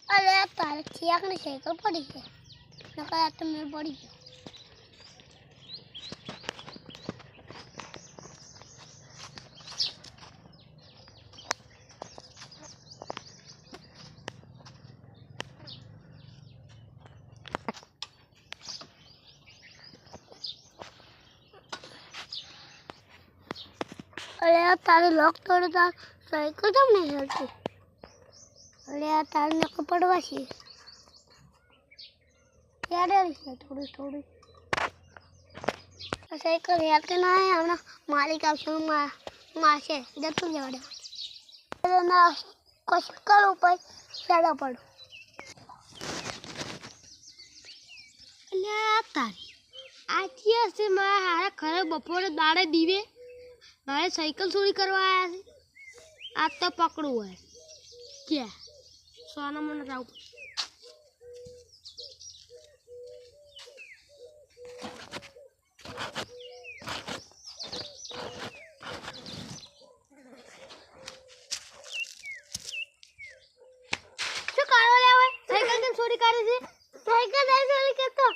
અરે તારે ચિયાકની સાયકલ પડી છે નકર આ તો મેં પડી ગયો अरे यार तारे लॉक तोड़े तो साइकिल जब नहीं चलती अरे यार तारे नक पड़वा सी यार थोड़ी थोड़ी साइकिल यार के ना है हमने मालिक आपसे मार से जब तुम जाओ तो ना कुछ करो पर ज़्यादा पड़ो अरे तारी आज से मैं हारा खरे बपोरे दाड़े दीवे मारे साइकिल चोरी करवा आया है आज तो पकड़ू है क्या सोना मन जाऊ शू करो ले साइकिल केम चोरी करे छे साइकिल नहीं चोरी करतो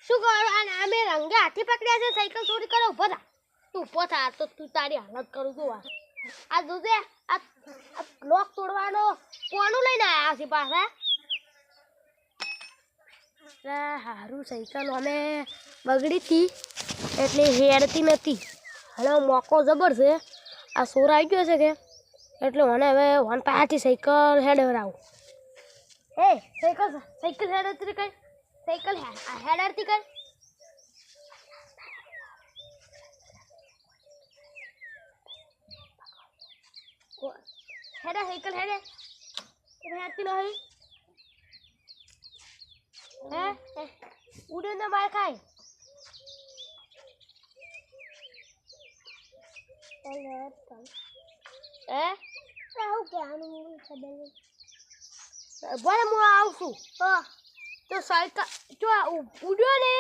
शू करो आ અમે રંગે હાથી પકડ્યા છે સાયકલ ચોરી કરો ઉભો થા તું ઉભો થા તો તું તારી હાલત કરું તો આ જોજે આ લોક તોડવાનો કોનું લઈને આયા છે પાછા હારું સાયકલ અમે બગડી હતી એટલે હેડતી નથી હવે મોકો જબર છે આ સોર આવી ગયો છે કે એટલે મને હવે વન પાસેથી સાયકલ હેડવરાવું એ સાયકલ હેડતી કઈ સાયકલ હેડતી કઈ हेडा साइकिल हेडे हेडती नहीं है उड़े ना मार खाए राहु क्या आनु खबर बोले मु आऊ छु तो साइकिल जो उड़्यो ने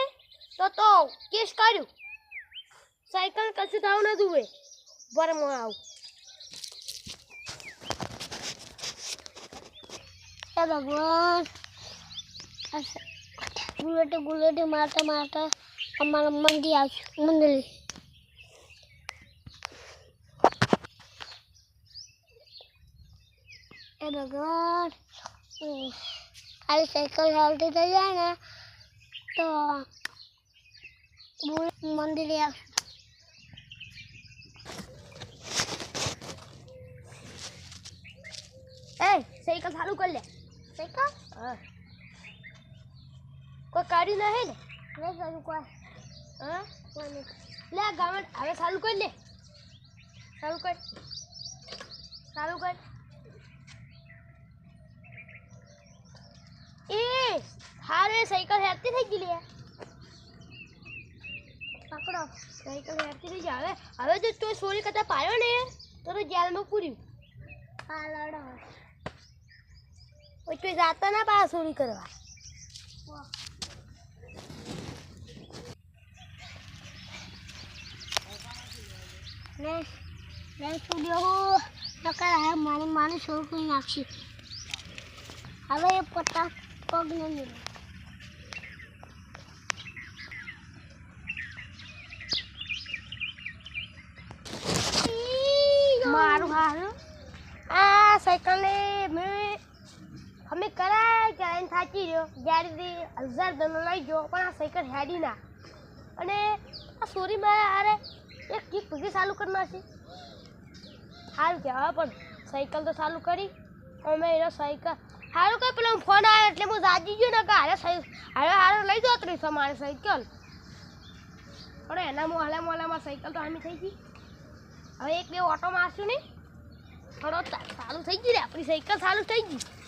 तो केस काढ्यो साइकिल कछु थाव न दुवे बोले मु आऊ भगवान गुलेटे मारता मारता हमारा मंदी आ मंदली ए भगवान खाली साइकिल चलती चल जाए ना तो मंदिर आ साइकिल चालू कर ले साइकिल हाँ कोई गाड़ी ना है नहीं करूँ कोई हाँ ले गावट अरे चालू कर ले चालू कर ए हारे साइकिल हेरती થઈ ગઈ લે पकड़ो साइकिल हेरती नहीं जावे હવે જો તો ચોરી કરતા પાયો ને તો જેલમાં પૂર્યું हाँ लड़ो कोई जाता ना पास चोरी करवा मैं स्टूडियो नकर है माने शोर कोई नाक्षी हवे ये पत्ता पग नहीं मिले मारू हारू आ साइकिल ने मैं हमें कराय થાકી રહ્યો જ્યારે 1000 દનો લઈ ગયો પણ આ સાયકલ હેડી ના અને આ સોરીમાં આરે એક કિક ભગી ચાલુ કરના છે હાલ કે હવે પણ સાયકલ તો ચાલુ કરી અમે એનો સાયકલ હારું કઈ પેલો ફોન આવ્યો એટલે હું જાજી ગયો ને કે હારે લઈ જતો રહી તમારે સાયકલ પણ એના મોલામાં સાયકલ તો આમી થઈ ગઈ હવે એક બે ઓટો મારશું નહીં થોડો ચાલુ થઈ ગઈ રે આપણી સાયકલ ચાલુ થઈ ગઈ